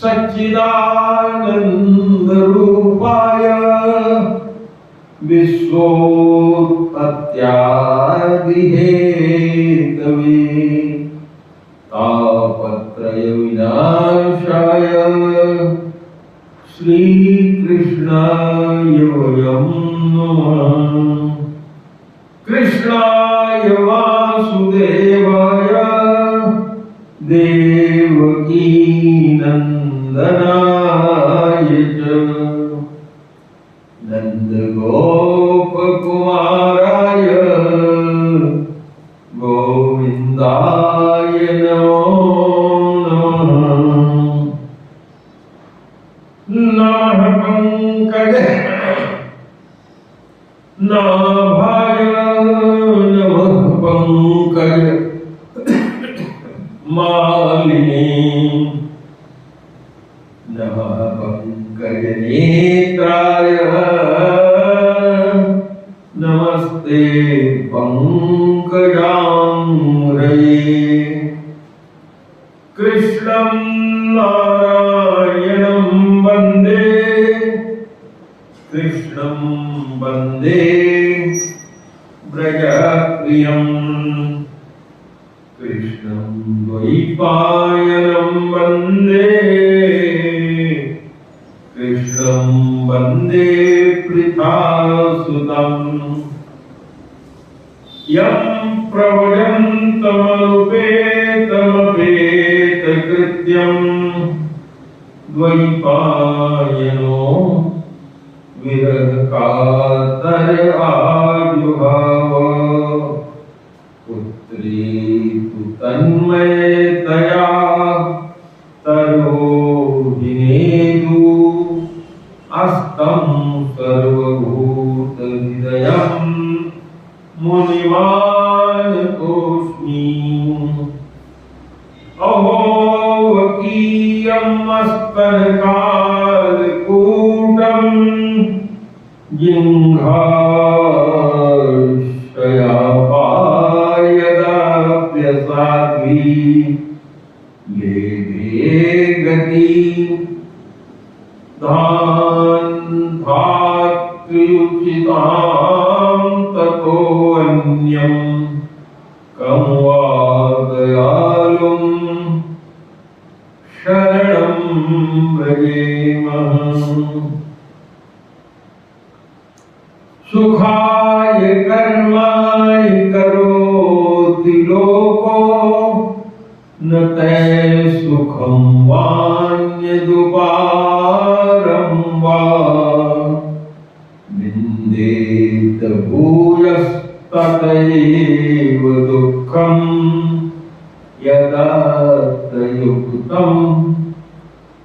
सच्चिदानंद रूपाय विश्वोत्पत्त्यादिहेतवे तापत्रय विनाशाय श्रीकृष्णाय वयं नमः। कृष्णाय वासुदेवाय देवकी नंदनाय च नंदगोपकुमाराय गोविन्दाय नमो नमः। नमः पंकजे नाभाय नमः पंकज मालिनी नमः पंकज नेत्राय नमस्ते पंकजाम्बरे। कृष्णं नारायणं वन्दे कृष्णं वन्दे व्रजप्रियम् कृष्णं द्वैपायनं वन्दे कृष्णं वन्दे पृथासुतम्। यं प्रव्रजन्तमनुपेतमपेतकृत्यं द्वैपायनो विरहकातर आजुहाव पुत्रीतु तन्मयतया तरोहिनेदु अस्तं सर्वभूतहृदयं मुनिमानतोऽस्मि। अहोवकीयमस्तनकालकूटं जिह्वाशयापायदाप्यसाध्वी लेभे गति धात्युचितां ततोऽन्यं कं वा दयालुं शरणं व्रजेमः। सुखाय कर्माय करोति लोको न ते सुखं वान्यदुपारं वा निन्देत भूयस्ततैव दुःखं यदा तयुक्तं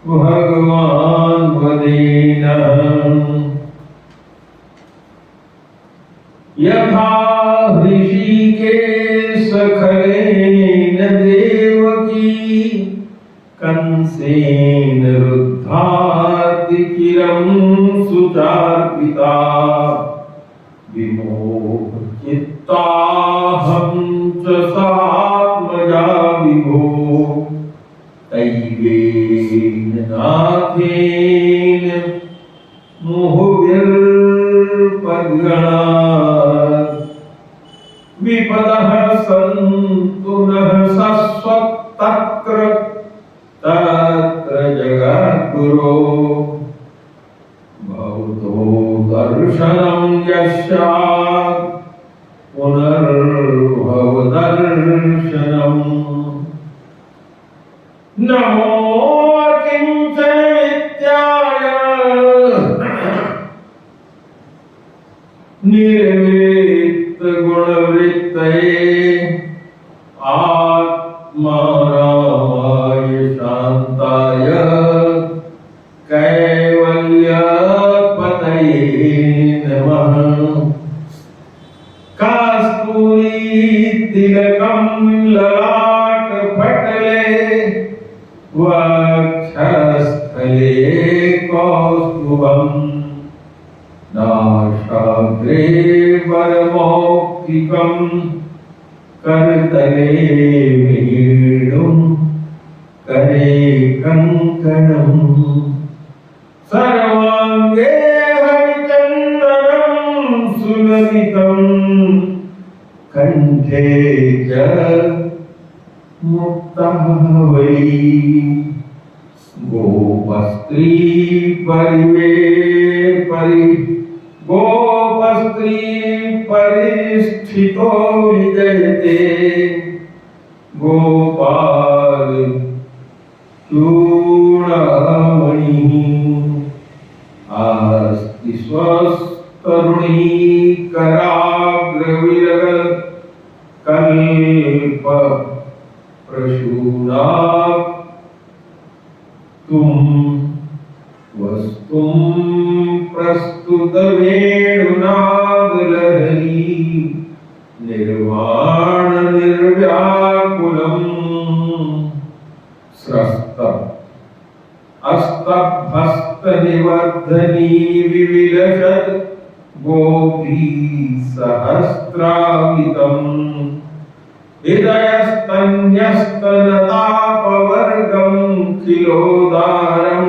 भगवान् वदेन। यथा ऋषिकेश खलेन देवकी कंसेन रुद्धाति चिरं सुचार्पिता विमोहचित्ताहं च सात्मजा विभो तैवेन नाथेन मुहुर्पद्गणात् विपदः सन्तु नः सस्वत्तत्र तत्र जगद्गुरो भवतो दर्शनं यस्यात् पुनर्भवदर्शनम्। नमो किञ्चनित्याय निर्वित्तगुणवृत्तये आत्मारामाय शान्ताय कैवल्यपतये नमः। कस्तूरीतिलकं ललाटपटले वक्षस्थले कौस्तुभम् नासाग्रे वरमौक्तिकं करतले वेणुं करे कंकणम सर्वांगे हरिचंदनम सुललितम कंठे च मुक्तः वै गोपस्त्री परिष्ठितो विजयते गोपाल चूड़ामणि आस्ति स्वस्तरुणी कराग्रविलग कल्प प्रसूना तुम वस्तुम प्रस्तुत वेणुनादलहरी निर्वाण निर्व्याकुलम स्रस्त अस्तभस्त निवर्धनी विविलसत् गोपी सहस्रावितम् हृदयस्तन्यस्तनतापवर्गं खिलोदारं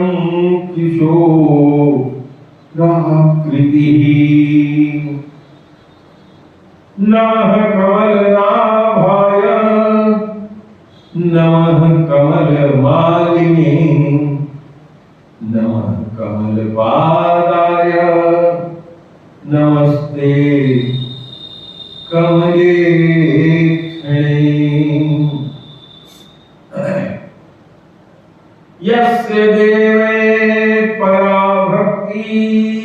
किशोराकृतिः नमः कमलनाभाय नमः कमलमालिने नमः कमलपादाय नमस्ते कमले यस्य देवे परा भक्ति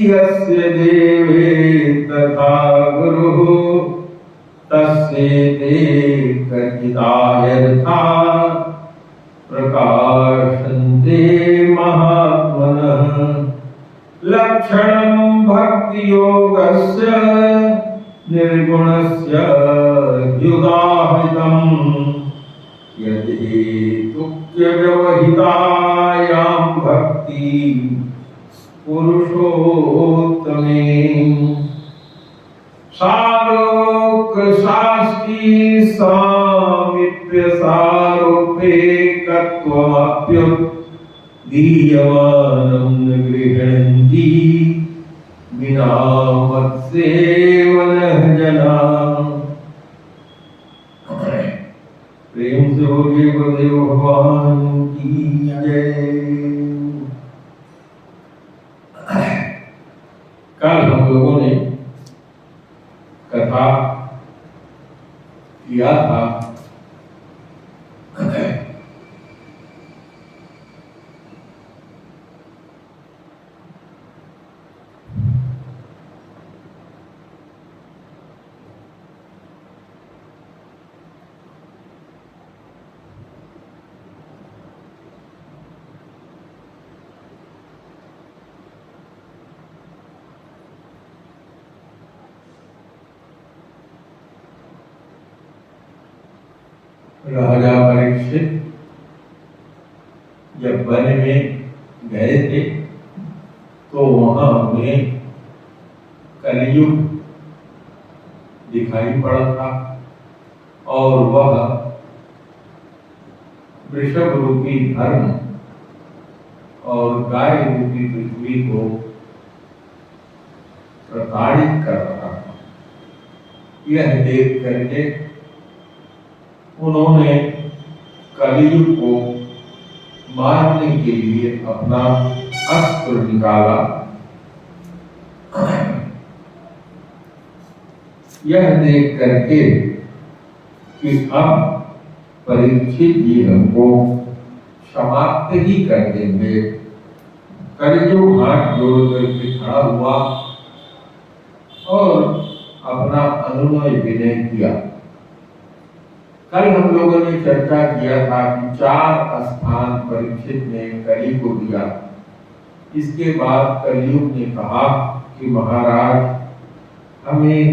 यस्य देवे तथा गुरुः तस्येते कथितायथा प्रकाशन्ते महात्मनः लक्षणं भक्तियोगस्य निर्गुणस्य युगाहितम् यदि तुक्यव्यवहितायां भक्ति पुरुषोत्तमे सालोक शास्त्री सामिप्य सारूपेकत्वमप्युत दीयमानं न गृह्णन्ति विना मत्सेवनः जनाः। प्रेम से बोलिए गुरुदेव भगवान की जय। कल हम लोगों ने कथा किया था राजा परीक्षित जब वन में गए थे तो वहां उन्हें कलियुग दिखाई पड़ा था और वह वृषभ रूपी धर्म और गाय रूपी पृथ्वी को प्रताड़ित कर रहा था। यह देख करके उन्होंने कलियुग को मारने के लिए अपना अस्त्र निकाला। यह देख करके कि अब परीक्षित जी हमको समाप्त ही कर देंगे, कलियुग हाथ जोड़ करके खड़ा हुआ और अपना अनुनय विनय किया। कल हम लोगों ने चर्चा किया था कि 4 स्थान परीक्षित ने कलि को दिया। इसके बाद कलियुग ने कहा कि महाराज हमें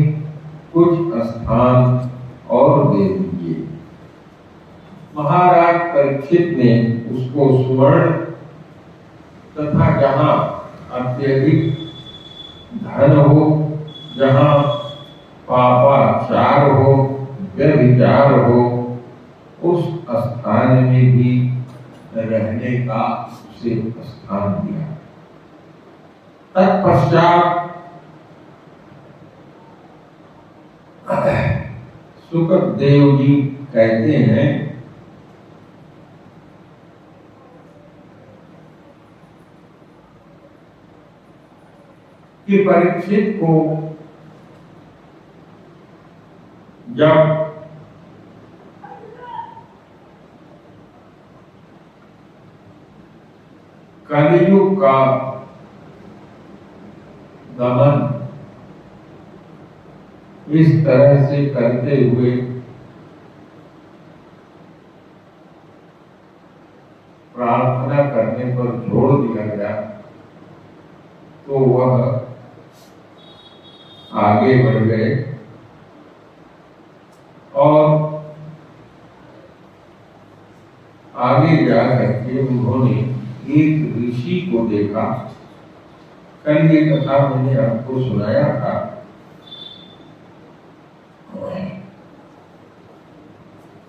कुछ स्थान और दे दीजिए। महाराज परीक्षित ने उसको सुवर्ण तथा जहाँ अत्यधिक धन हो, जहाँ पापाचार हो, व्यभिचार हो, उस स्थान में भी रहने का उसे स्थान दिया। तत्पश्चात सुखदेव जी कहते हैं कि परीक्षित को जब कलियुग का दमन इस तरह से करते हुए प्रार्थना करने पर छोड़ दिया गया, तो वह आगे बढ़ गए और आगे जाकर के उन्होंने एक ऋषि को देखा। कल ये कथा मैंने आपको सुनाया था।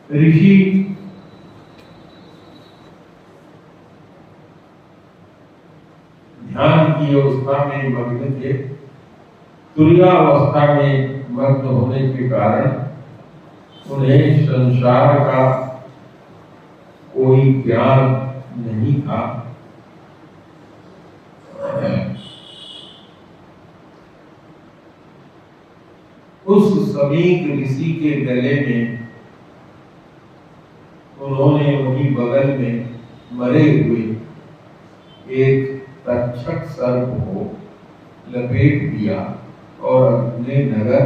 ऋषि ध्यान की अवस्था में मग्न थे। तुरीयावस्था में मग्न होने के कारण उन्हें संसार का कोई ज्ञान नहीं था। उस समीक ऋषि के गले में उन्होंने वही बगल में मरे हुए एक तक्षक सर्प को लपेट दिया और अपने नगर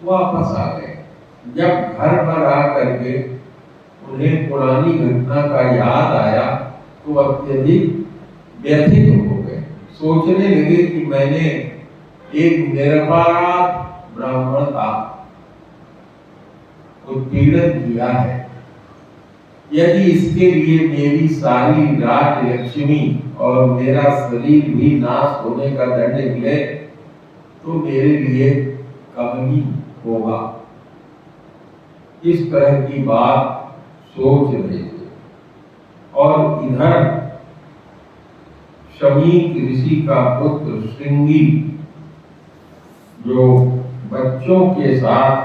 वापस आ गए। जब घर पर आकर के उन्हें पुरानी घटना का याद आया तो अत्यधिक व्यथित हो गए। सोचने लगे कि मैंने एक निरपराध ब्राह्मण का उत्पीड़न किया है। यदि इसके लिए मेरी सारी राजलक्ष्मी और मेरा शरीर भी नाश होने का दंड मिले तो मेरे लिए कम ही होगा। इस तरह की बात सोच रहे थे और इधर शमीक ऋषि का पुत्र श्रृंगी जो बच्चों के साथ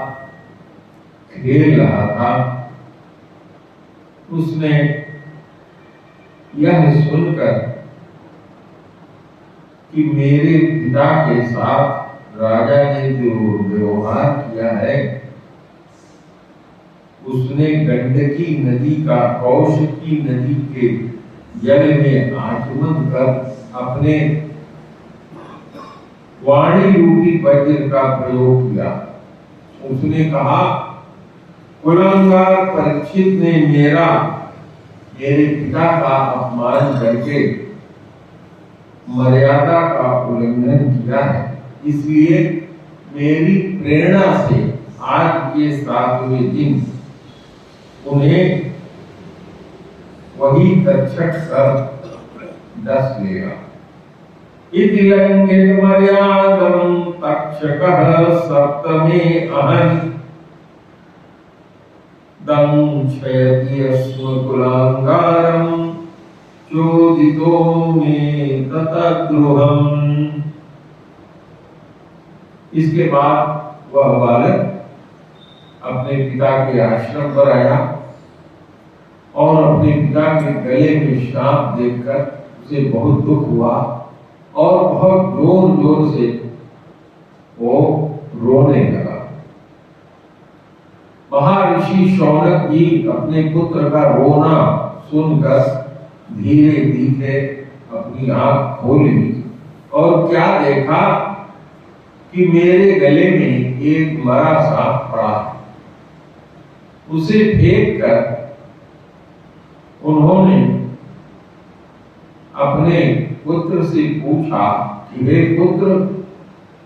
खेल रहा था, उसने यह सुनकर कि मेरे पिता के साथ राजा ने जो व्यवहार किया है, उसने गंडकी नदी का कौशिकी नदी के जल में आचमन कर अपने वाणी रूपी वज्र का प्रयोग किया। उसने कहा, कुलंगार परीक्षित ने मेरे पिता का अपमान करके मर्यादा का उल्लंघन किया है, इसलिए मेरी प्रेरणा से आज के 7वें दिन उन्हें वही तक्षक सर्प डस लेगा। इति लंघित मर्यादं तक्षकः सप्तमे अहन् दंशयति अस्म कुलांगारं चोदितो मे ततद्रुहम्। इसके बाद वह बालक अपने पिता के आश्रम पर आया और अपने पिता के गले में श्राप देखकर उसे बहुत दुख हुआ और बहुत जोर जोर से वो रोने लगा। महर्षि शौनक जी अपने पुत्र का रोना सुनकर धीरे धीरे अपनी आंख खोल ली और क्या देखा कि मेरे गले में एक मरा सांप पड़ा। उसे फेंक कर उन्होंने अपने पुत्र से पूछा कि हे पुत्र,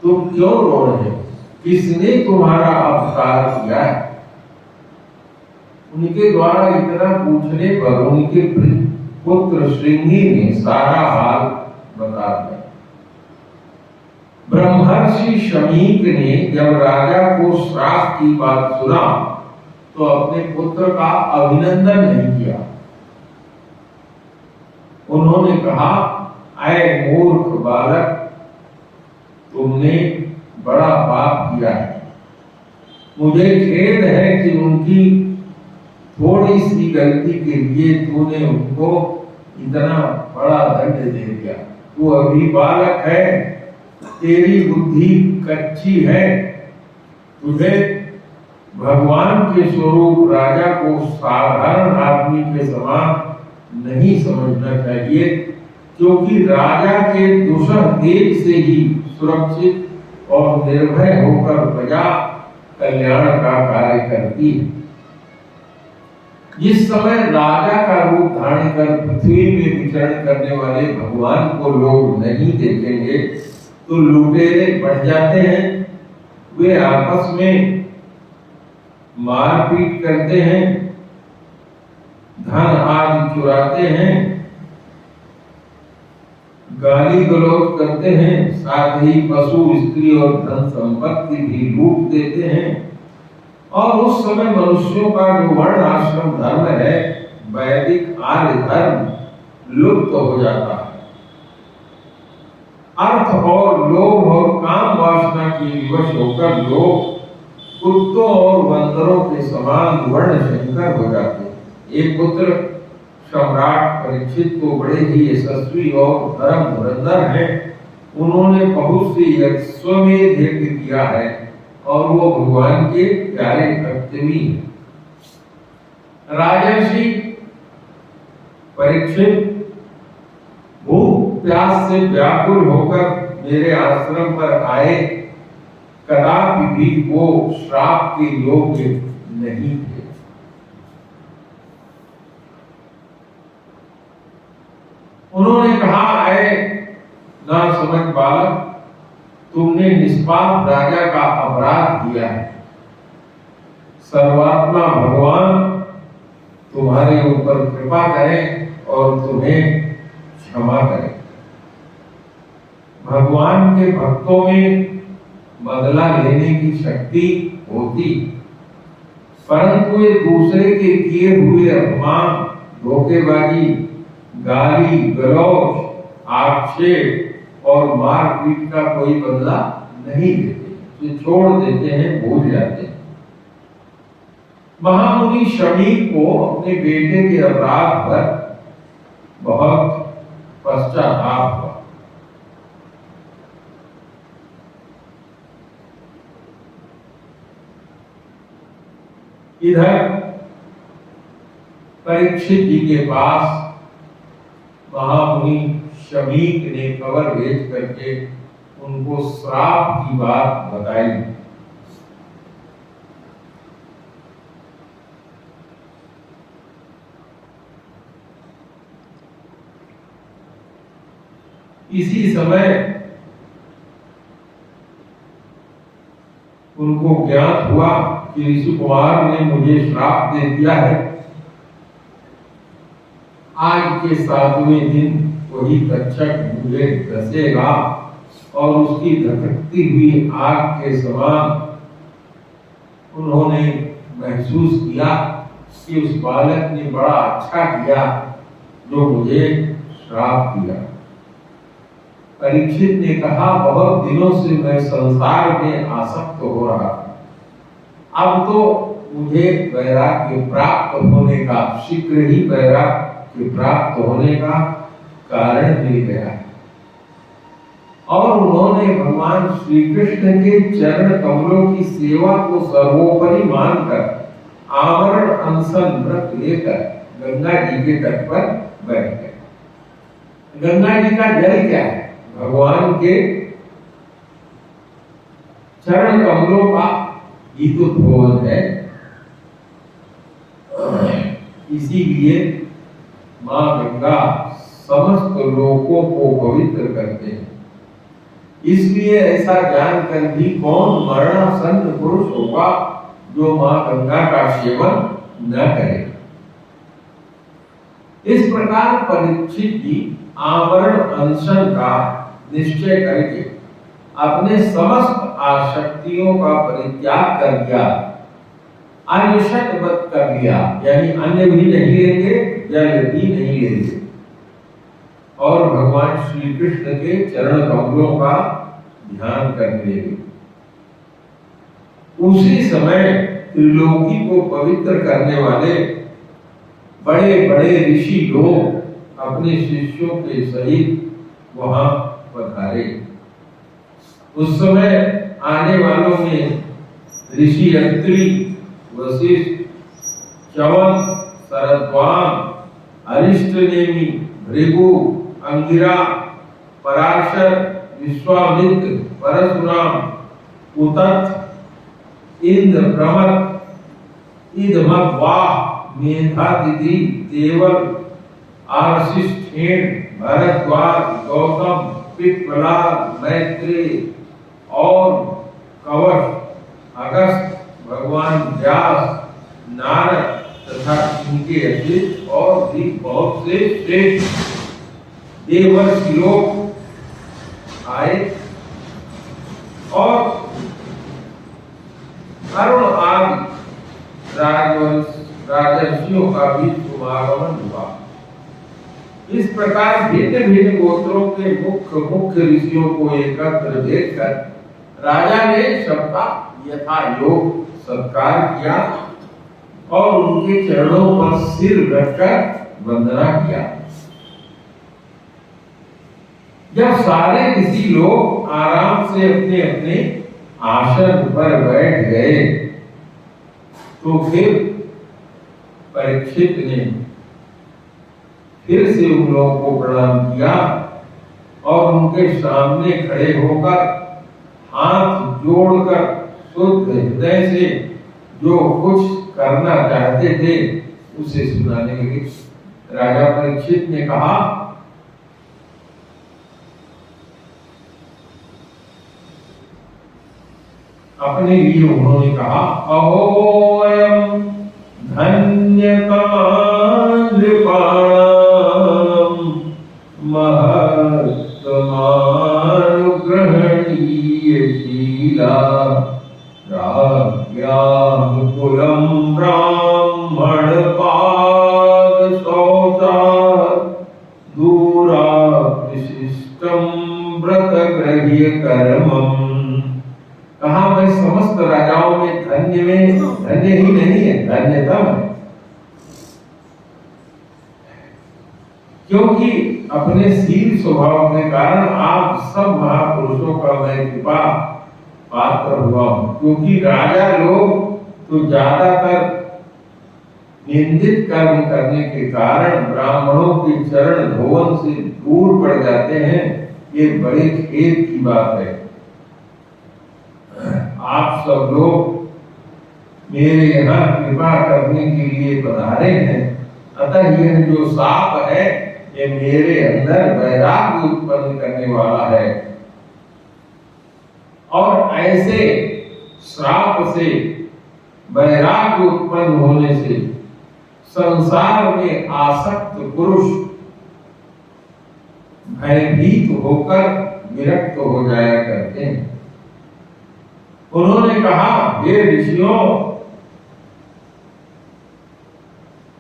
तुम क्यों रो रहे हो? किसने तुम्हारा अपकार किया है? उनके द्वारा इतना पूछने पर उनके पुत्र श्रृंगी ने सारा हाल बता दिया। ब्रह्मर्षि शमीक ने जब राजा को श्राप की बात सुना तो अपने पुत्र का अभिनंदन नहीं किया उन्होंने कहा, ऐ मूर्ख बालक, तुमने बड़ा पाप किया है। मुझे खेद है कि उनकी थोड़ी सी गलती के लिए तूने उनको इतना बड़ा दंड दे दिया। तू अभी बालक है, तेरी बुद्धि कच्ची है, तुझे भगवान के स्वरूप राजा को साधारण आदमी के समान नहीं समझना चाहिए, क्योंकि राजा के दुसह तेज से ही सुरक्षित और निर्भय होकर प्रजा कल्याण का कार्य करती है। जिस समय राजा का रूप धारण कर पृथ्वी में विचरण करने वाले भगवान को लोग नहीं देखेंगे तो लुटेरे बढ़ जाते हैं, वे आपस में मारपीट करते हैं, धन आदि चुराते हैं, गाली गलौज करते हैं, साथ ही पशु, स्त्री और धन संपत्ति भी लूट देते हैं। और उस समय मनुष्यों का जो वर्ण आश्रम धर्म है, वैदिक आर्य धर्म लुप्त हो जाता है। अर्थ और लोभ और काम वासना की विवश होकर लोग कुत्तों और बंदरों के समान वर्ण शंकर हो जाते हैं। एक पुत्र सम्राट परीक्षित को बड़े ही यशस्वी और धर्म धुरंधर हैं। उन्होंने बहुत सी अश्वमेध यज्ञ किया है और वो भगवान के प्यारे भक्त भी हैं। राजर्षि परीक्षित भूख प्यास से व्याकुल होकर मेरे आश्रम पर आए, कदापि भी वो श्राप के योग्य नहीं थे। उन्होंने कहा, ऐ ना समझ बालक, तुमने निष्पाप राजा का अपराध किया है। सर्वात्मा भगवान तुम्हारे ऊपर कृपा करे और तुम्हें क्षमा करे। भगवान के भक्तों में बदला लेने की शक्ति होती, परंतु वे दूसरे के किए हुए अपमान, धोखेबाजी, गाली गलौज, आक्षेप और मारपीट का कोई बदला नहीं देते, तो छोड़ देते हैं, भूल जाते हैं। महामुनि शमीक को अपने बेटे के अपराध पर बहुत पश्चाताप हुआ। इधर परीक्षित जी के पास महामुनि शमीक ने खबर भेज करके उनको श्राप की बात बताई। इसी समय उनको ज्ञात हुआ कि ऋषि कुमार ने मुझे श्राप दे दिया है। आज के 7वें दिन वही तक्षक मुझे डसेगा और उसकी धधकती हुई आग के समान उन्होंने महसूस किया कि उस बालक ने बड़ा अच्छा किया जो मुझे श्राप दिया। परीक्षित ने कहा, बहुत दिनों से मैं संसार में आसक्त हो रहा था, अब तो मुझे वैराग्य प्राप्त होने का, शीघ्र ही वैराग्य प्राप्त होने का कारण मिल गया है। और उन्होंने भगवान श्री कृष्ण के चरण कमलों की सेवा को सर्वोपरि मानकर आमरण अनशन व्रत लेकर गंगा जी के तट पर बैठ गए। गंगा जी का जल क्या है? भगवान के चरण कमलों का ही तो भोजन है। इसीलिए मां गंगा समस्त लोगों को पवित्र करते हैं। इसलिए ऐसा जानकर भी कौन मरणासन्न पुरुष होगा जो मां गंगा का सेवन न करे। इस प्रकार परीक्षित जी आमरण अनशन का निश्चय करके अपने समस्त आसक्तियों का परित्याग कर दिया, अन्यशत कर दिया, यानी अन्य भी नहीं लेंगे, जल भी नहीं लेंगे। श्री कृष्ण के चरण कमलों का ध्यान करने लगे। उसी समय त्रिलोकी को पवित्र करने वाले बड़े बड़े ऋषि लोग अपने शिष्यों के सहित वहां पधारे। उस समय आने वालों में ऋषि अत्रि, वशिष्ठ, च्यवन, शरद्वान, अरिष्टनेमि, भृगु, अंगिरा, पराशर, विश्वामित्र, परशुराम, उतथ, इंद्र, प्रमथ, इदमत्वाह, मेधातिथि, देवल, आर्षिष्ठेन, भरद्वाज, गौतम, पिप्पलाद, मैत्रेय और कवच, अगस्त, भगवान व्यास, नारद तथा इनके अतिरिक्त और भी बहुत से श्रेष्ठ देवर्षि लोग आए और अरुण आदि राजर्षियों का भी शुभागमन हुआ। इस प्रकार भिन्न भिन्न गोत्रों के मुख्य ऋषियों को एकत्र देखकर राजा ने सबका यथा योग सत्कार किया और उनके चरणों पर सिर रखकर वंदना किया। जब सारे ऋषि लोग आराम से अपने अपने आसन पर बैठ गए तो फिर परीक्षित ने फिर से उन लोगों को प्रणाम किया और उनके सामने खड़े होकर हाथ जोड़कर शुद्ध हृदय से जो कुछ करना चाहते थे उसे सुनाने लगे। राजा परीक्षित ने कहा, अपने लिए उन्होंने कहा, अहो अयम धन्यतमा नृपाणाम महत्तमानुग्रहणीय शीला राज्ञां कुलं ब्राह्मण पाद शौचात् दूरा विशिष्टं व्रत ग्रह्य कर्मम्। कहा, मैं समस्त राजाओं में धन्य ही नहीं है, धन्यतम है, क्योंकि अपने शील स्वभाव के कारण आप सब महापुरुषों का मैं कृपा पात्र हुआ हूं। क्योंकि राजा लोग तो ज्यादातर निंदित कर्म करने के कारण ब्राह्मणों के चरण धोवन से दूर पड़ जाते हैं। ये बड़े खेद की बात है। आप सब लोग मेरे यहाँ कृपा करने के लिए पधारे हैं, अतः यह जो शाप है ये मेरे अंदर वैराग्य उत्पन्न करने वाला है और ऐसे श्राप से वैराग्य उत्पन्न होने से संसार में आसक्त पुरुष भयभीत होकर विरक्त हो जाया करते हैं। उन्होंने कहा, हे ऋषियों,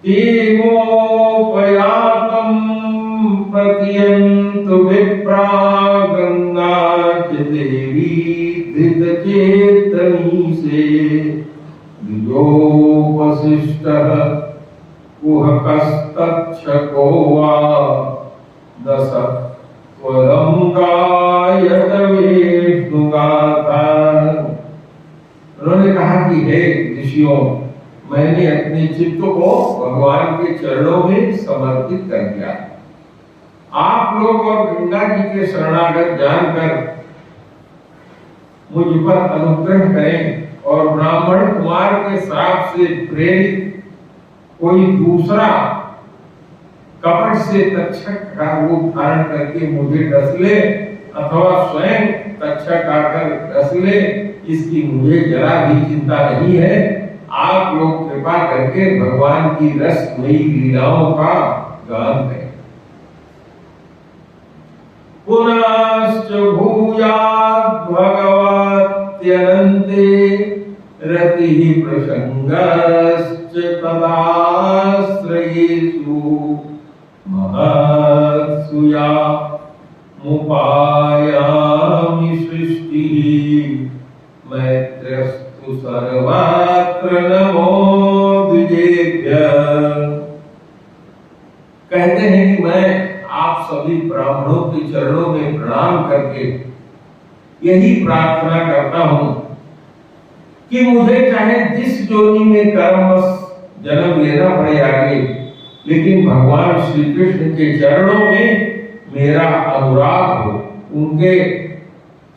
तेमोपयातम प्रत्यंत विप्रा गंगा च देवी धृत चेतनी से द्विजोपशिष्टः कुहकस्तच्छको वा दश त्वदं गायत विष्णुगाथा। उन्होंने कहा कि हे ऋषियों, मैंने अपने चित्त को भगवान के चरणों में समर्पित कर दिया। आप लोग और गंगा जी के शरणागत जानकर मुझ पर अनुग्रह करें और ब्राह्मण कुमार के श्राप से प्रेरित कोई दूसरा कपट से तक्षक का रूप धारण करके मुझे डस ले अथवा स्वयं तक्षक आकर डस ले, इसकी मुझे जरा भी चिंता नहीं है। आप लोग कृपा करके भगवान की रसमयी लीलाओं का गान करें। पुनश्च भूयात् भगवत्यनन्ते रतिः प्रसंगश्च तदाश्रयेषु महत्सुया मुपायामि सृष्टिः मैत्रस्तु सर्वत्र नमो द्विजेभ्यः। कहते हैं कि मैं आप सभी ब्राह्मणों के चरणों में प्रणाम करके यही प्रार्थना करता हूं कि मुझे चाहे जिस योनि में कर्मवश जन्म लेना पड़े आगे, लेकिन भगवान श्री कृष्ण के चरणों में मेरा अनुराग हो, उनके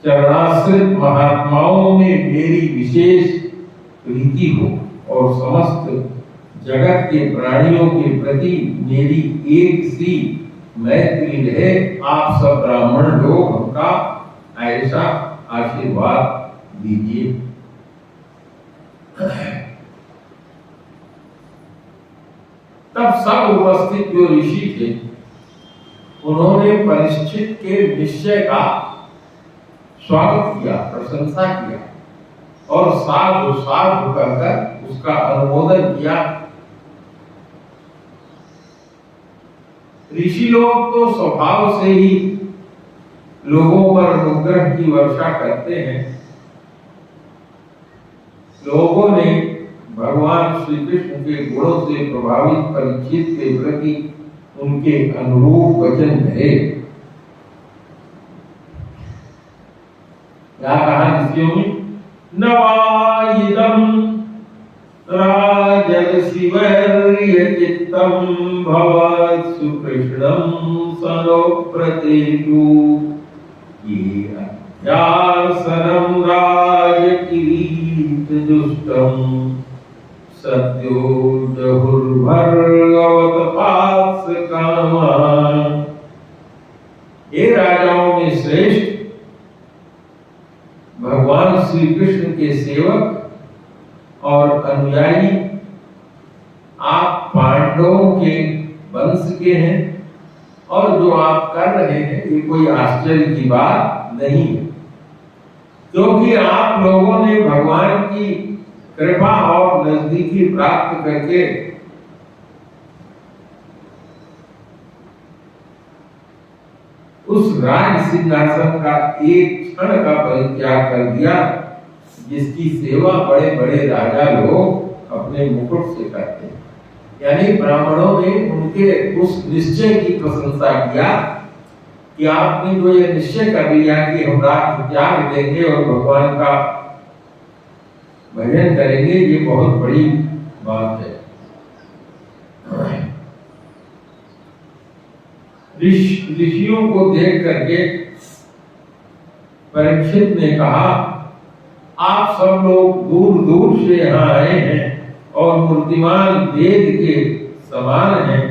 चरणाश्रित महात्माओं में मेरी विशेष प्रीति हो और समस्त जगत के प्राणियों के प्रति मेरी एक सी मैत्री रहे। आप सब ब्राह्मण लोग हमका ऐसा आशीर्वाद दीजिए। तब सब उपस्थित जो ऋषि थे उन्होंने परीक्षित के निश्चय का स्वागत किया, प्रशंसा किया और साधु साधु कहकर उसका अनुमोदन किया। ऋषि लोग तो स्वभाव से ही लोगों पर अनुग्रह की वर्षा करते हैं। लोगों ने भगवान श्री कृष्ण के गुणों से प्रभावित परीक्षित के प्रति उनके अनुरूप वचन कहे। क्या कहा ऋषियों में? नवाइदं राजन शिवर्य चित्तम भवत् सुकृष्णं सनो प्रतेषु ये अध्यासनं राजकिरीट दुष्टं सद्यो जहुर्भर्गवत पात्स कामान्। ये राजाओं में श्रेष्ठ भगवान श्री कृष्ण के सेवक और अनुयायी आप पांडवों के वंश के हैं और जो आप कर रहे हैं ये कोई आश्चर्य की बात नहीं है, क्योंकि आप लोगों ने भगवान की कृपा और नजदीकी प्राप्त करके उस राज सिंहासन का एक क्षण का परित्याग कर दिया जिसकी सेवा बड़े बड़े राजा लोग अपने मुकुट से करते हैं। यानी ब्राह्मणों ने उनके उस निश्चय की प्रशंसा किया कि आपने जो ये निश्चय कर लिया कि हम राज त्याग देंगे और भगवान का भजन करेंगे, ये बहुत बड़ी बात है। ऋषियों को देख करके परीक्षित ने कहा, आप सब लोग दूर दूर से यहाँ आए हैं और मूर्तिमान वेद के समान हैं।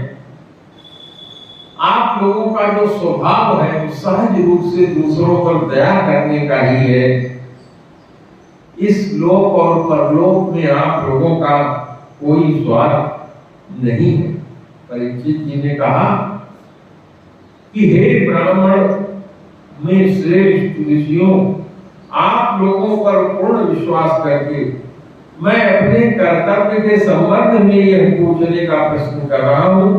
आप लोगों का जो स्वभाव है वो सहज रूप से दूसरों पर दया करने का ही है। इस लोक और परलोक में आप लोगों का कोई स्वार्थ नहीं है। परीक्षित जी ने कहा कि हे ब्राह्मण में श्रेष्ठ ऋषियों, आप लोगों पर पूर्ण विश्वास करके मैं अपने कर्तव्य के संबंध में यह पूछने का प्रश्न कर रहा हूं।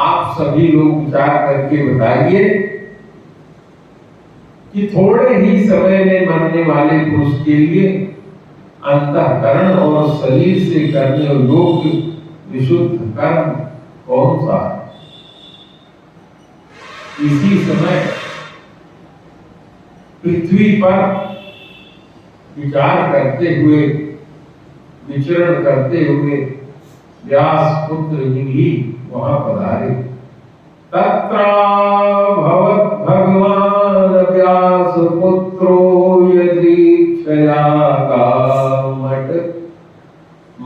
आप सभी लोग विचार करके बताइए कि थोड़े ही समय में मरने वाले पुरुष के लिए अंतःकरण और शरीर से करने योग्य विशुद्ध कर्म कौन सा है? इसी समय पृथ्वी पर विचार करते हुए, विचरण करते हुए व्यास पुत्र जी वहां पधारे। तत्र भवत् भगवान व्यास पुत्रो यदीक्षया कामट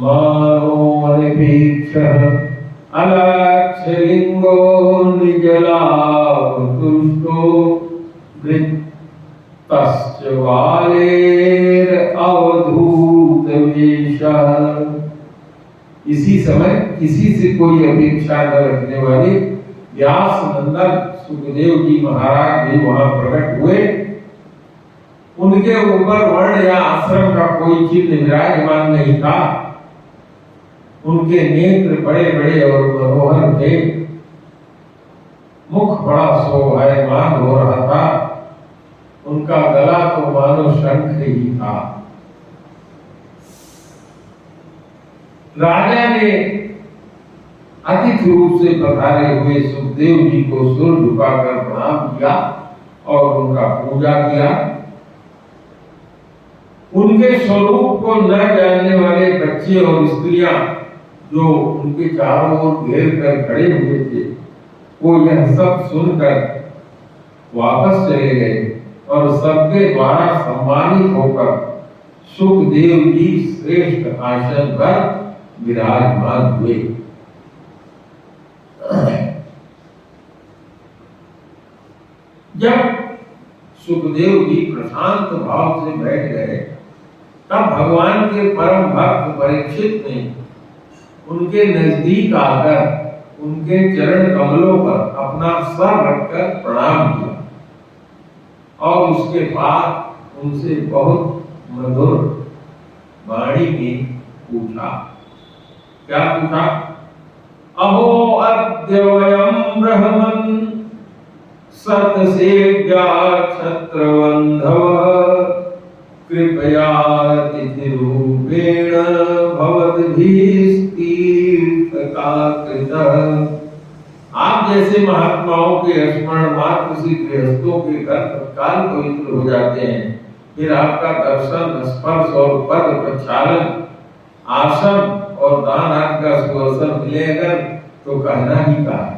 मानोऽनिभीक्षः अलक्षलिंगो निजलावतुष्टो वृत्तश्च बालेर अवधूत वेशः। इसी समय किसी से कोई अपेक्षा न रखने वाले व्यास नंदन सुखदेव जी महाराज भी वहां प्रकट हुए। उनके ऊपर वर्ण या आश्रम का कोई चिन्ह विराजमान नहीं था। उनके नेत्र बड़े बड़े और मनोहर थे। मुख बड़ा शोभायमान हो रहा था, उनका गला तो मानो शंख ही था। राजा ने अतिथि रूप से पधारे हुए सुखदेव जी को सिर झुकाकर प्रणाम किया और उनका पूजा किया। उनके स्वरूप को न जानने वाले बच्चे और स्त्रियां जो उनके चारों ओर घेर कर खड़े हुए थे, वो यह सब सुनकर वापस चले गए और सबके द्वारा सम्मानित होकर सुखदेव जी श्रेष्ठ आसन पर विराजमान हुए। जब सुखदेव जी प्रशांत भाव से बैठ गए, तब भगवान के परम भक्त परीक्षित ने उनके नजदीक आकर उनके चरण कमलों पर अपना सर रखकर प्रणाम किया और उसके बाद उनसे बहुत मधुर वाणी में पूछा। क्या पूछा? अहो अद्य वयं ब्रह्मन् सतसेव्या छत्रबन्धवः कृपया तिथिरूपेण भवद्भिस्तीर्थकाकृतः। आप जैसे महात्माओं के स्मरण मात्र से गृहस्थों के घर तत्काल पवित्र हो जाते हैं, फिर आपका दर्शन, स्पर्श और पद प्रक्षालन, आसन और दान आदि का सुअवसर मिले अगर तो कहना ही का है।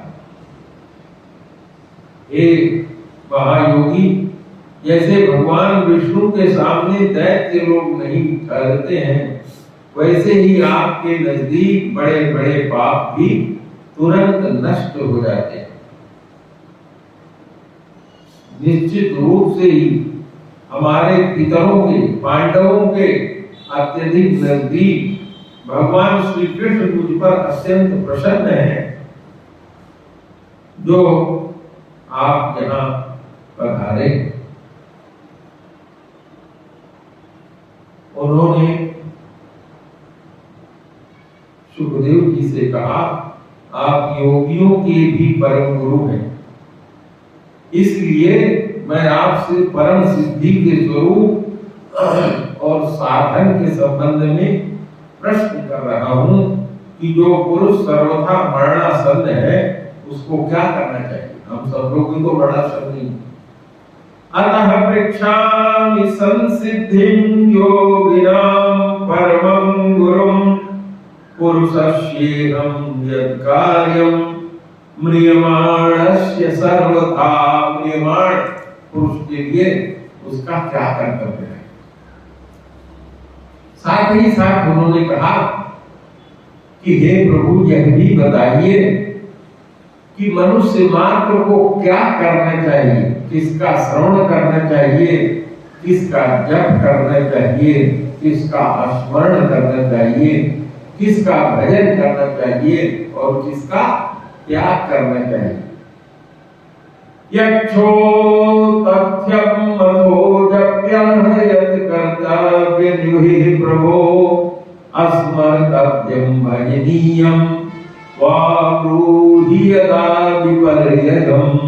एक महायोगी जैसे भगवान विष्णु के सामने दैत्य लोग नहीं ठहरते हैं, वैसे ही आपके नजदीक बड़े बड़े पाप भी तुरंत नष्ट हो जाते हैं। निश्चित रूप से ही हमारे पितरों के, पांडवों के अत्यधिक नजदीक भगवान श्री कृष्ण मुझ पर अत्यंत प्रसन्न है, जो आप यहाँ पधारे। उन्होंने सुखदेव जी से कहा, आप योगियों के भी परम गुरु हैं, इसलिए मैं आपसे परम सिद्धि के स्वरूप और साधन के संबंध में प्रश्न कर रहा हूं कि जो पुरुष सर्वथा मरणासन्न है उसको क्या करना चाहिए। हम सब लोगों को मरणासन्न नहीं। अतः पृच्छामि संसिद्धिं योगिनां परमं गुरुं पुरुषस्येहं यत् कार्यं म्रियमाणस्य सर्वथा। म्रियमाण पुरुष के लिए उसका क्या कर्तव्य है। साथ ही साथ उन्होंने कहा कि हे प्रभु, यह भी बताइए कि मनुष्य मात्र को क्या करना चाहिए, किसका श्रवण करना चाहिए, किसका जप करना चाहिए, किसका स्मरण करना चाहिए, किसका भजन करना चाहिए और किसका त्याग करना चाहिए। यक्षो तथ्यं मनो जप्यं यत् कर्तव्यं प्रभो अस्मर्तव्यं भजनीयं वा ब्रूहि यदा विपर्ययम्।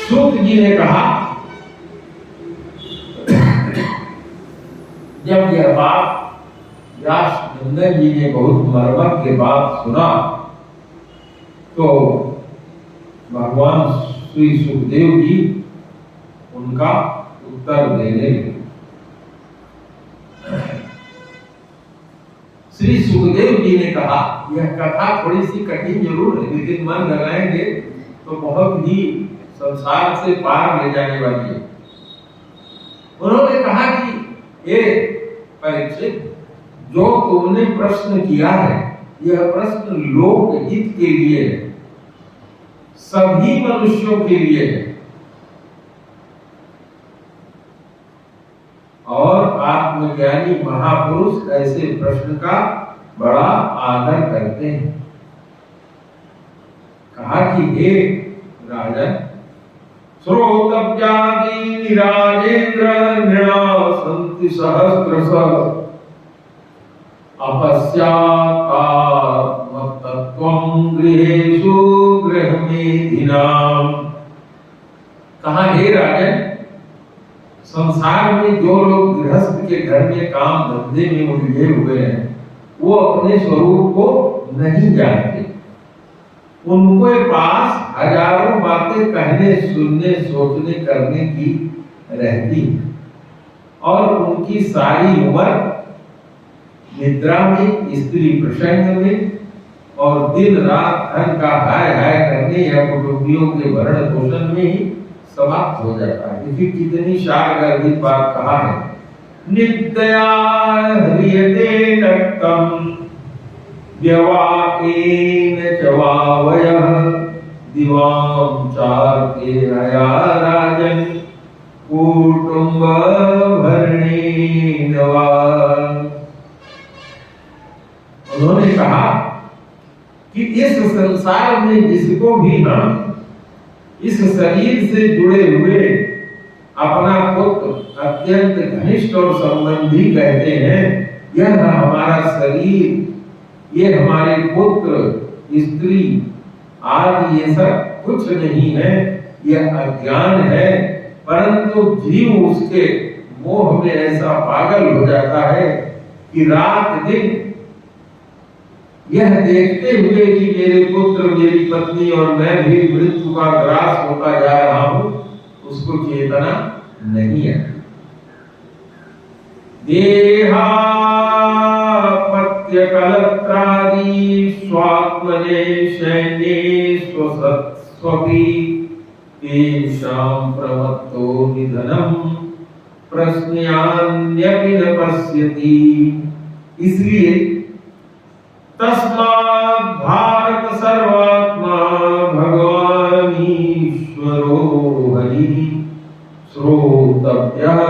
सूत जी ने कहा, जब यह बात व्यासनंदन जी ने बहुत मर्मत के बात सुना, तो भगवान श्री सुखदेव जी उनका उत्तर देने लगे। श्री सुखदेव जी ने कहा, यह कथा थोड़ी सी कठिन जरूर है, लेकिन मन लगाएंगे तो बहुत ही संसार से पार ले जाने वाली है। उन्होंने कहा कि ये परीक्षित, जो तुमने प्रश्न किया है, यह प्रश्न लोक हित के लिए है, सभी मनुष्यों के लिए है। और आत्मज्ञानी महापुरुष ऐसे प्रश्न का बड़ा आदर करते हैं। कहा कि हे राजन, श्रोतव्यादि राजेंद्र नृणासन्ति सहस्रशः अपश्यात्मतत्त्वं गृहेषु गृहिणाम, कहा हे राजन, संसार में जो लोग गृहस्थ के घर में काम धंधे में उलझे हुए हैं वो अपने स्वरूप को नहीं जानते। उनके पास हजारों बातें कहने, सुनने, सोचने, करने की रहती है और उनकी सारी उम्र निद्रा में, स्त्री प्रसंग में और दिन रात धन का हाय हाय करने या कुटुंबियों के भरण पोषण में ही समाप्त हो जाता है। इसी कितनी शारगर्भित बात कहा है, नित्या ह्रियते नक्तम व्यवाकेन च वावयः दिवां चार्के हया राजन कुटुंब भरणेन वा। उन्होंने कहा कि इस संसार में जिसको भी हम इस शरीर से जुड़े हुए अपना पुत्र, अत्यंत घनिष्ठ और संबंधी कहते हैं, यह हमारा शरीर, ये हमारे पुत्र, स्त्री आदि ये सब कुछ नहीं है, यह अज्ञान है। परंतु जीव उसके मोह में ऐसा पागल हो जाता है कि रात दिन यह देखते हुए कि मेरे पुत्र, मेरी पत्नी और मैं भी मृत्यु का ग्रास होता जा रहा हूं, उसको चेतना नहीं है। देहा पत्य कलत्रादि स्वात्मने शैन्ये स्वसत्स्वपि तेषां प्रमत्तो निधनम प्रश्न्यान्यपि न पश्यति। इसलिए तस्मात् भारत सर्वात्मा भगवान ईश्वरो हरिः श्रोतव्यः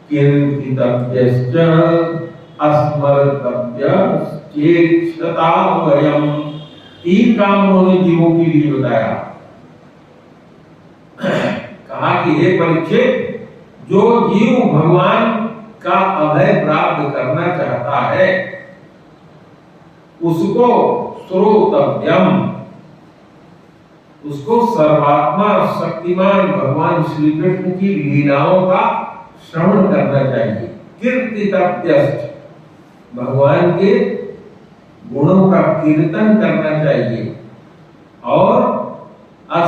कीर्तितव्यश्च स्मर्तव्यश्चेक्षता वयम्। तीन काम उन्होंने जीवों के लिए बताया। कहा कि हे परीक्षित, जो जीव भगवान का अभय प्राप्त करना चाहता है उसको श्रोतव्यम, उसको सर्वात्मा शक्तिमान भगवान श्री कृष्ण की लीलाओं का श्रवण करना चाहिए। कीर्तितव्यश्च, भगवान के गुणों का कीर्तन करना चाहिए। और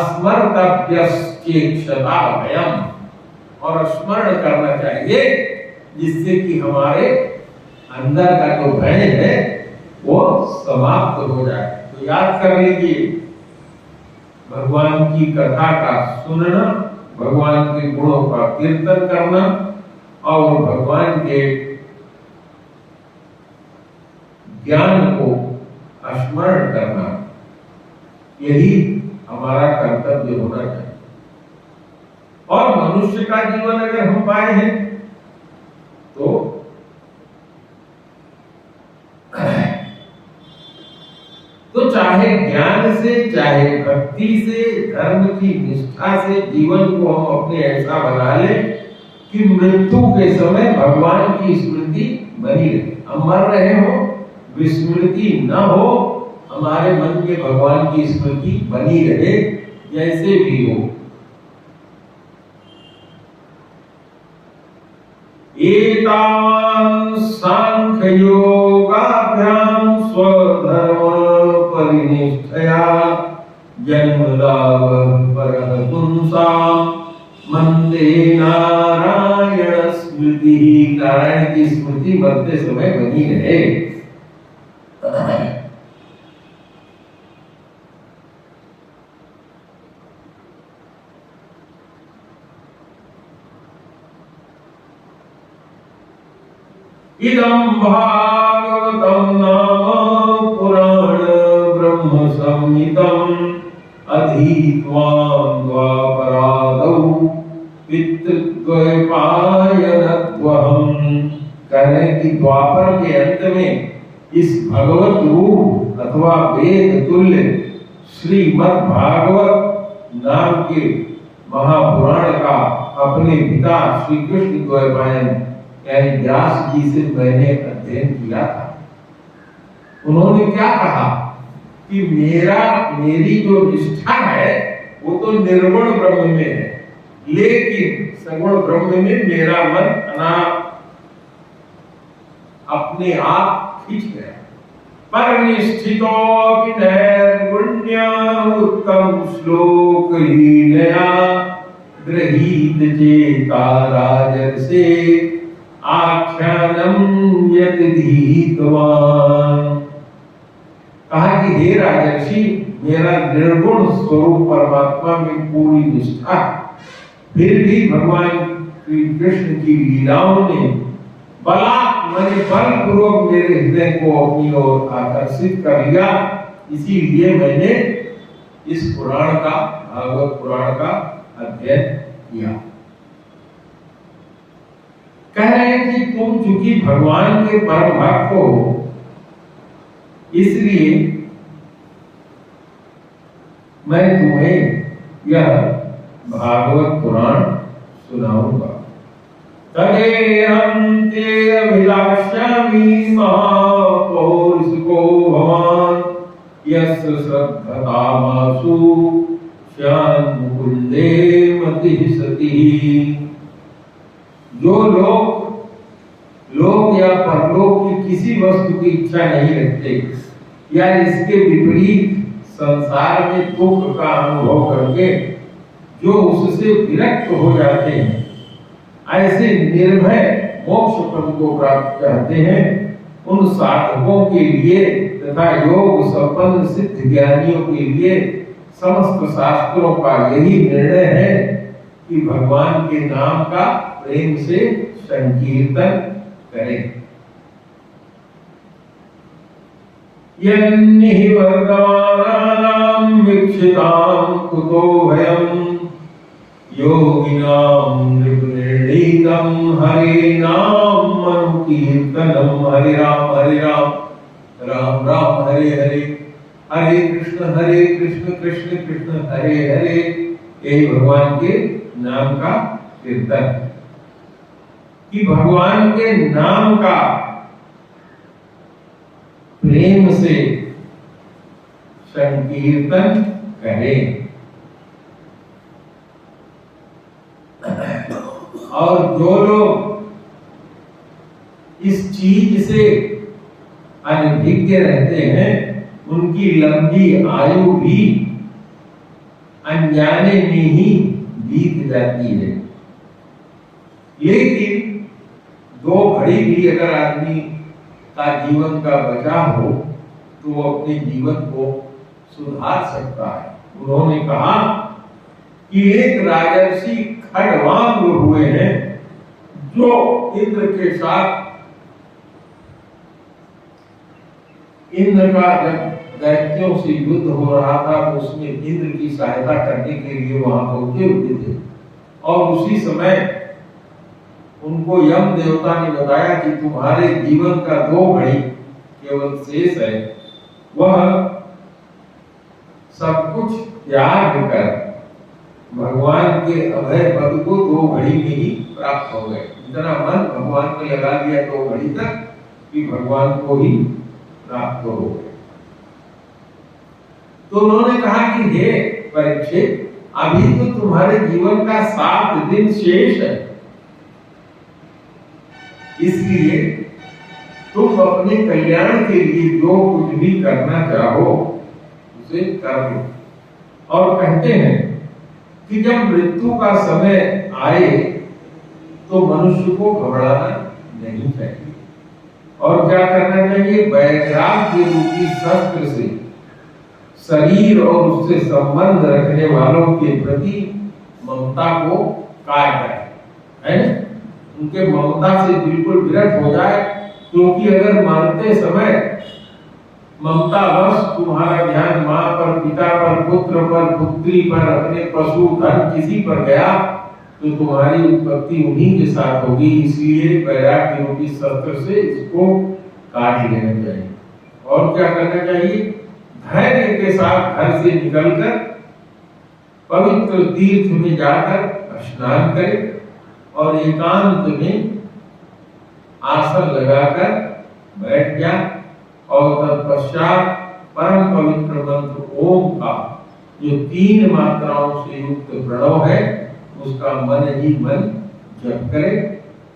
स्मर्तव्यश्चेक्षता भयम्, और स्मरण करना चाहिए जिससे कि हमारे अंदर का जो भय है वो समाप्त हो जाए। तो याद कर लीजिए, भगवान की कथा का सुनना, भगवान के गुणों का कीर्तन करना और भगवान के ज्ञान को स्मरण करना, यही हमारा कर्तव्य होना चाहिए। और मनुष्य का जीवन अगर हम पाए हैं तो चाहे ज्ञान से, चाहे भक्ति से, धर्म की निष्ठा से जीवन को हम अपने ऐसा बना ले कि मृत्यु के समय भगवान की स्मृति बनी रहे। हम मर रहे हो, विस्मृति न हो, हमारे मन में भगवान की स्मृति बनी रहे, जैसे भी हो। एतां सांख्य योगाभ्याम स्वधर्म परिनिष्ठया जन्मलाभ परः पुंसां मंदे नारायण स्मृति। नारायण की स्मृति मरते समय बनी रहे। इदं भागवतं नाम पुराण ब्रह्म संहितं अधीत्वा द्वापरादौ पितृद्वैपायनत्वहम्। कहने की द्वापर के अंत में इस भगवत रूप अथवा वेद तुल्य श्रीमद् भागवत नाम के महापुराण का अपने पिता श्री कृष्ण द्वैपायन यानी व्यास जी से मैंने अध्ययन किया था। उन्होंने क्या कहा कि मेरी जो निष्ठा है वो तो निर्गुण ब्रह्म में है, लेकिन सगुण ब्रह्म में मेरा मन अपने आप खींच गया। पर निष्ठितो निर्गुण्य उत्तम श्लोक लीलया गृहीत चेता राजर्षे आख्यानम यतधीतवान। कहा कि हे राजर्षि, मेरा निर्गुण स्वरूप परमात्मा में पूरी निष्ठा, फिर भी भगवान श्री कृष्ण की लीलाओं ने बलपूर्वक मेरे हृदय को अपनी ओर आकर्षित कर लिया। इसीलिए मैंने इस पुराण का, भागवत पुराण का अध्ययन किया। कह रहे हैं कि तुम चूंकि भगवान के परम भक्त हो, इसलिए मैं तुम्हें यह भागवत पुराण सुनाऊंगा। तदेहं ते अभिलाष्यामि महापौरुषको भवान् यस्य श्रद्धतामासु श्यामकुन्दे मतिः सतिः। जो लोक या परलोक की किसी वस्तु की इच्छा नहीं रखते या इसके विपरीत संसार में दुख का अनुभव करके जो उससे विरक्त हो जाते हैं, ऐसे निर्भय मोक्ष पद को प्राप्त करते हैं, उन साधकों के लिए तथा योग संपन्न सिद्ध ज्ञानियों के लिए समस्त शास्त्रों का यही निर्णय है कि भगवान के नाम का प्रेम से संकीर्तन करें। यन्निहि वर्तमानानां वीक्षितां कुतो भयम् योगिनां नृपनिर्णीतं हरे नाम अनुकीर्तनम्। हरे राम राम राम हरे हरे, हरे कृष्ण कृष्ण कृष्ण हरे हरे। यही भगवान के नाम का कीर्तन, कि भगवान के नाम का प्रेम से संकीर्तन करें। और जो लोग इस चीज से अनभिज्ञ रहते हैं, उनकी लंबी आयु भी अनजाने में ही बीत जाती है। लेकिन 2 घड़ी भी अगर आदमी का जीवन का बचाव हो तो वो अपने जीवन को सुधार सकता है। उन्होंने कहा कि एक राजर्षि खड्वांग हुए हैं, जो इंद्र के साथ, इंद्र का जब दैत्यों से युद्ध हो रहा था तो उसमें इंद्र की सहायता करने के लिए वहां पहुंचे हुए थे। और उसी समय उनको यम देवता ने बताया कि तुम्हारे जीवन का 2 घड़ी केवल शेष है, वह सब कुछ त्याग कर भगवान के अभय पद को 2 घड़ी में ही प्राप्त हो गए। इतना मन भगवान में लगा दिया 2 घड़ी तक कि भगवान को ही प्राप्त हो गए। तो उन्होंने कहा कि हे परीक्षित, अभी तो तुम्हारे जीवन का 7 दिन शेष है, इसलिए तुम अपने कल्याण के लिए जो कुछ भी करना चाहो उसे कर लो। और कहते हैं कि जब मृत्यु का समय आए तो मनुष्य को घबराना नहीं चाहिए। और क्या करना चाहिए? वैराग्य रूपी शस्त्र से शरीर और उससे संबंध रखने वालों के प्रति ममता को काट है, उनके ममता से बिल्कुल विरत हो जाए। क्योंकि अगर मरते समय ममतावश तुम्हारा ध्यान माँ पर, पिता पर, पुत्र पर, पुत्री पर, अपने पशु धन किसी पर गया तो तुम्हारी उत्पत्ति उन्हीं के साथ होगी। इसलिए वैराग्य रूपी शस्त्र से इसको काट लेना चाहिए। और क्या करना चाहिए? धैर्य के साथ घर से निकलकर पवित्र तीर्थ में जाकर स्नान करें और एकांत में आसन लगाकर बैठ जाए और तत्पश्चात परम पवित्र मंत्र ओम का जो 3 मात्राओं से युक्त प्रणव है उसका मन ही मन जप करे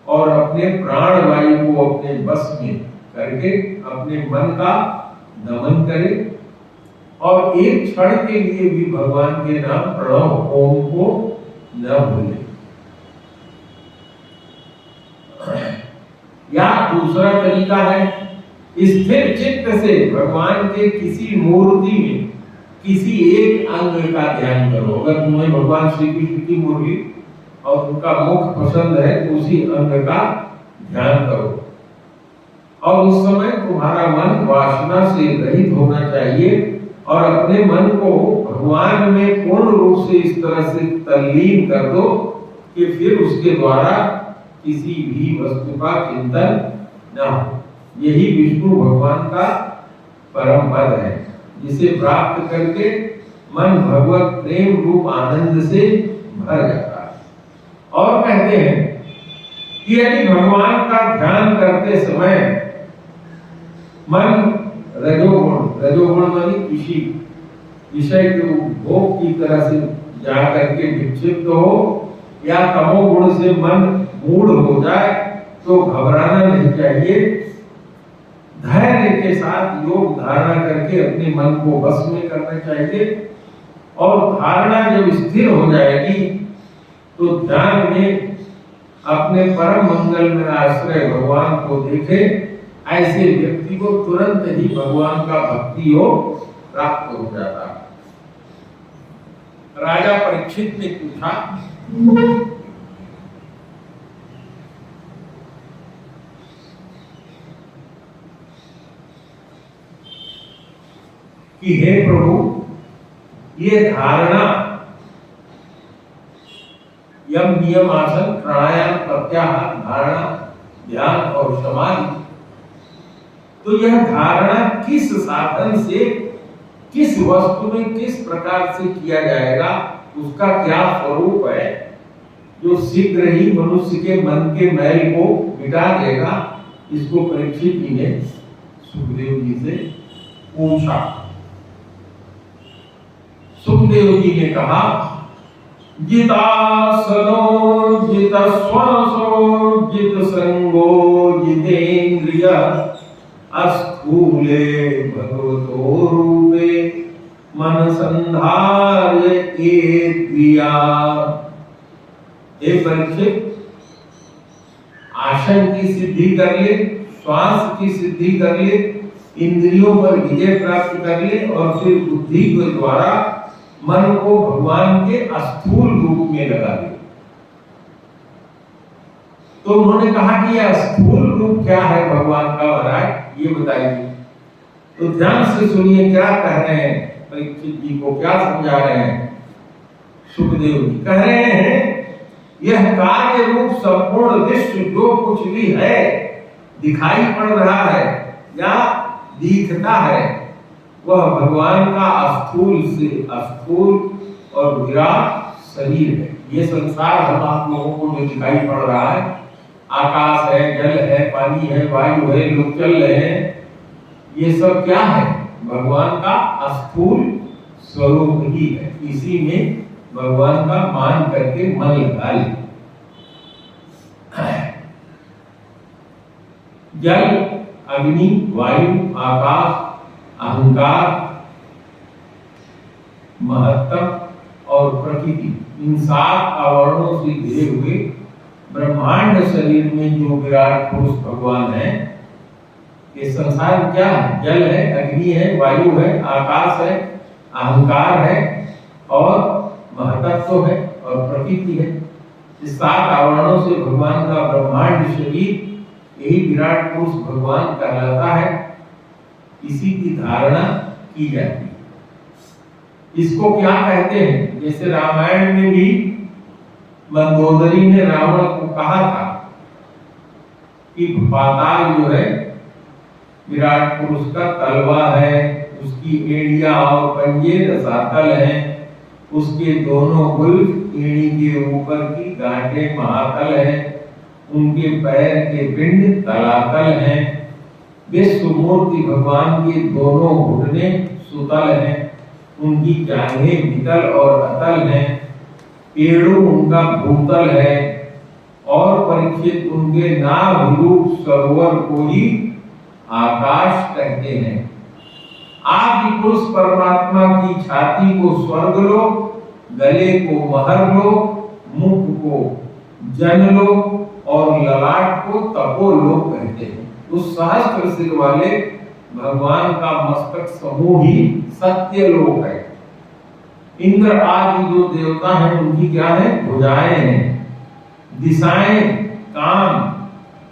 और अपने प्राण वायु को अपने बस में करके अपने मन का दमन करे और एक क्षण के लिए भी भगवान के नाम प्रणव ओम को न भूले। या दूसरा तरीका है, स्थिर चित्त से भगवान के किसी मूर्ति में किसी एक अंग का ध्यान करो। अगर तुम्हें भगवान श्री कृष्ण की मुरली और उनका मुख पसंद है तो उसी अंग का ध्यान करो और उस समय तुम्हारा मन वासना से रहित होना चाहिए और अपने मन को भगवान में पूर्ण रूप से इस तरह से तल्लीन कर दो कि फिर उसके द्वारा किसी भी वस्तु का चिंतन न हो। यही विष्णु भगवान का परम पद है जिसे प्राप्त करके मन भगवत प्रेम रूप आनंद से भर जाता है। और कहते हैं कि यदि भगवान का ध्यान करते समय मन रजोगुण मानी किसी विषय के उपभोग की तरह से जा करके विक्षिप्त हो या तमोगुण से मन मूढ़ हो जाए तो घबराना नहीं चाहिए। धैर्य के साथ योग धारणा करके अपने मन को वश में करना चाहिए और धारणा जब स्थिर हो जाएगी तो ध्यान में अपने परम मंगल में आश्रय भगवान को देखे। ऐसे व्यक्ति को तुरंत ही भगवान का भक्ति योग प्राप्त हो जाता है। राजा परीक्षित ने पूछा कि हे प्रभु, ये धारणा यम नियम आसन प्राणायाम प्रत्याहार धारणा ध्यान और समाधि, तो यह धारणा किस साधन से किस वस्तु में किस प्रकार से किया जाएगा, उसका क्या स्वरूप है जो शीघ्र ही मनुष्य के मन के मैल को मिटा देगा। इसको परीक्षित जी ने सुखदेव जी से पूछा। सुखदेव जी ने कहा, जितासनो जितस्वसो जितसंगो जितेन्द्रिय अस्थूले भगवतो रूपे मन संधार्य क्रिया। हे परीक्षित, आसन की सिद्धि कर ले, श्वास की सिद्धि कर ले, इंद्रियों पर विजय प्राप्त कर ले और फिर बुद्धि के द्वारा मन को भगवान के स्थूल रूप में लगा ले। तो उन्होंने कहा कि यह स्थूल रूप क्या है भगवान का महाराज, ये बताइए। तो ध्यान से सुनिए क्या कह रहे हैं परीक्षित जी को, क्या समझा रहे हैं। सुखदेव जी कह रहे हैं, यह कार्य रूप संपूर्ण विश्व जो कुछ भी है, दिखाई पड़ रहा है या दिखता है, वह भगवान का स्थूल से स्थूल और विराट शरीर है। ये संसार हम आप लोगों को जो दिखाई पड़ रहा है, आकाश है, जल है, पानी है, वायु है, लोग चल रहे हैं, ये सब क्या है? भगवान का स्थूल स्वरूप ही है। इसी में भगवान का मान करके मन लगा ले। जल, अग्नि, वायु, आकाश, अहंकार, महत्व और प्रकृति, इन 7 आवरणों से घिरे हुए ब्रह्मांड शरीर में जो विराट पुरुष भगवान है, ये संसार क्या है? जल है, अग्नि है, वायु है, आकाश है, अहंकार है और महत्व है और प्रकृति है। इस 7 आवरणों से भगवान का ब्रह्मांड शरीर, यही विराट पुरुष भगवान कहलाता है। इसी की धारणा की जाती है। इसको क्या कहते हैं? जैसे रामायण में भी मंदोदरी ने रावण को कहा था कि पाताल जो है विराट पुरुष का तलवा है, उसकी एड़ियां और पंजे रसातल हैं, उसके दोनों गुल्फ एड़ी के ऊपर की गांठें महातल हैं, उनके पैर के पिंड तलातल हैं, विश्व मूर्ति भगवान के दोनों घुटने सुतल हैं, उनकी जांघें वितल और अतल हैं, पेड़ों उनका भूतल है, और परीक्षित उनके नाभिरूप सरोवर को ही आकाश कहते हैं। आप पुरुष परमात्मा की छाती को स्वर्ग लो, गले को महर लो, मुख को जन लो और ललाट को तपोलोक कहते हैं। उस सहस्त्र सिर वाले भगवान का मस्तक समूह ही सत्यलोक है। इंद्र आदि जो देवता हैं उनकी क्या है? भुजाएं हैं। दिशाएं कान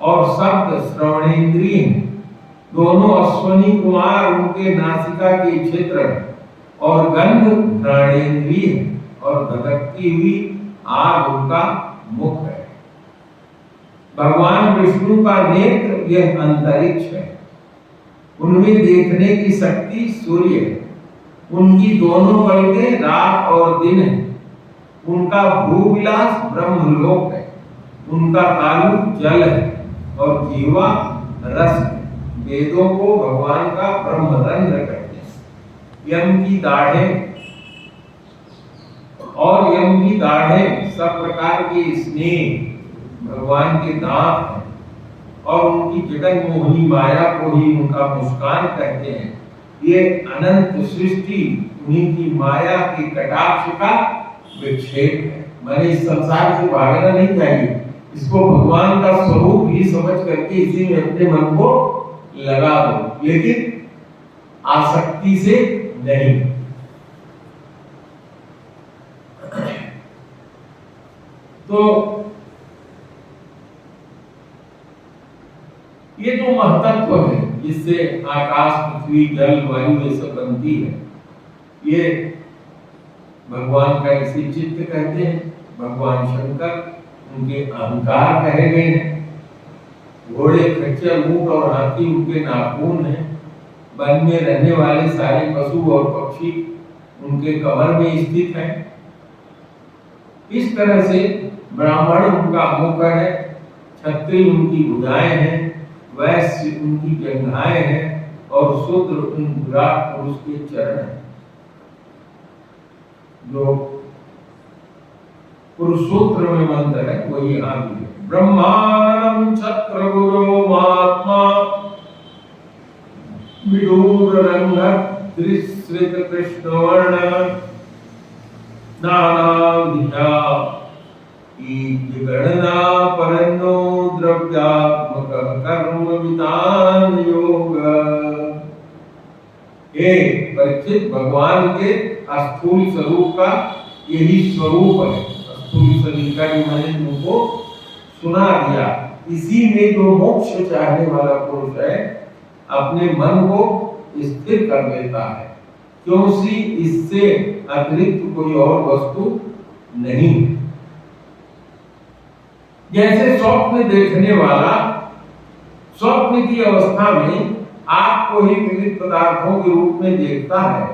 और शब्द श्रवणेंद्रिय, दोनों अश्वनी कुमार उनके नासिका के क्षेत्र, और गंध घ्राणेंद्रिय, और धधकती हुई आग उनका मुख है। भगवान विष्णु का नेत्र यह अंतरिक्ष है। उनमें देखने की शक्ति सूर्य है। उनकी दोनों पलकें रात और दिन है। उनका भूविलास ब्रह्मलोक है। उनका तालु जल है और जीवा रस है। वेदों को भगवान का ब्रह्मरंध्र कहते हैं। यम की दाढ़ें सब प्रकार के स्नेह भगवान के दांत हैं, और उनकी जगन मोहिनी माया को ही उनका मुस्कान कहते हैं। ये अनंत सृष्टि उन्हीं की माया के कटाक्ष का विक्षेप है। मैंने इस संसार से भागना नहीं चाहिए, इसको भगवान का स्वरूप ही समझ करके इसी में अपने मन को लगा दो, लेकिन आसक्ति से नहीं। तो ये जो महतत्व है जिससे आकाश पृथ्वी जल वायु ये सब बनती है, ये भगवान का इसी चित्त कहते हैं। भगवान शंकर उनके अहंकार कहे गए हैं। घोड़े खच्चर ऊंट और हाथी उनके नाखून हैं। वन में रहने वाले सारे पशु और पक्षी उनके कमर में स्थित हैं। इस तरह से ब्राह्मण उनका मुख है, क्षत्रिय उनकी भुजाएं हैं, वैश्य उनकी जंघाएं हैं, और शूद्र उन विराट पुरुष के चरण हैं। जो पुरुषसूत्र में मंत्र है वो यहाँ भी है। ब्रह्मांडं छत्र गुरो महात्मा विदूर रंग त्रिश्रित कृष्ण वर्ण नानाविधा गणना परन्नो द्रव्यात्मक कर्म विधान योग। परीक्षित, भगवान के स्थूल स्वरूप का यही स्वरूप है। स्थूल शरीर का जो मैंने तुमको सुना दिया, इसी में जो मोक्ष चाहने वाला पुरुष है अपने मन को स्थिर कर लेता है, क्योंकि इससे अतिरिक्त कोई और वस्तु नहीं है। जैसे स्वप्न देखने वाला स्वप्न की अवस्था में आपको ही विविध पदार्थों के रूप में देखता है,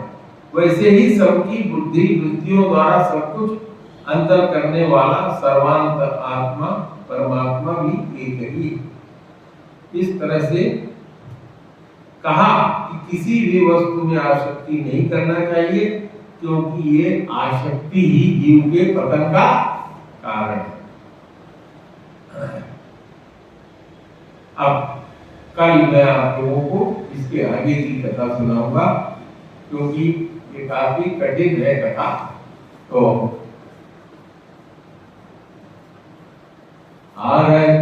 वैसे ही सबकी बुद्धि वृत्तियों द्वारा सब कुछ अंतर करने वाला सर्वांत आत्मा परमात्मा भी एक ही। इस तरह से कहा कि किसी भी वस्तु में आसक्ति नहीं करना चाहिए, क्योंकि ये आसक्ति ही जीव के पतन का कारण है। अब कल मैं आप लोगों को इसके आगे की कथा सुनाऊंगा, क्योंकि ये काफी कठिन है कथा। तो आ रहा है।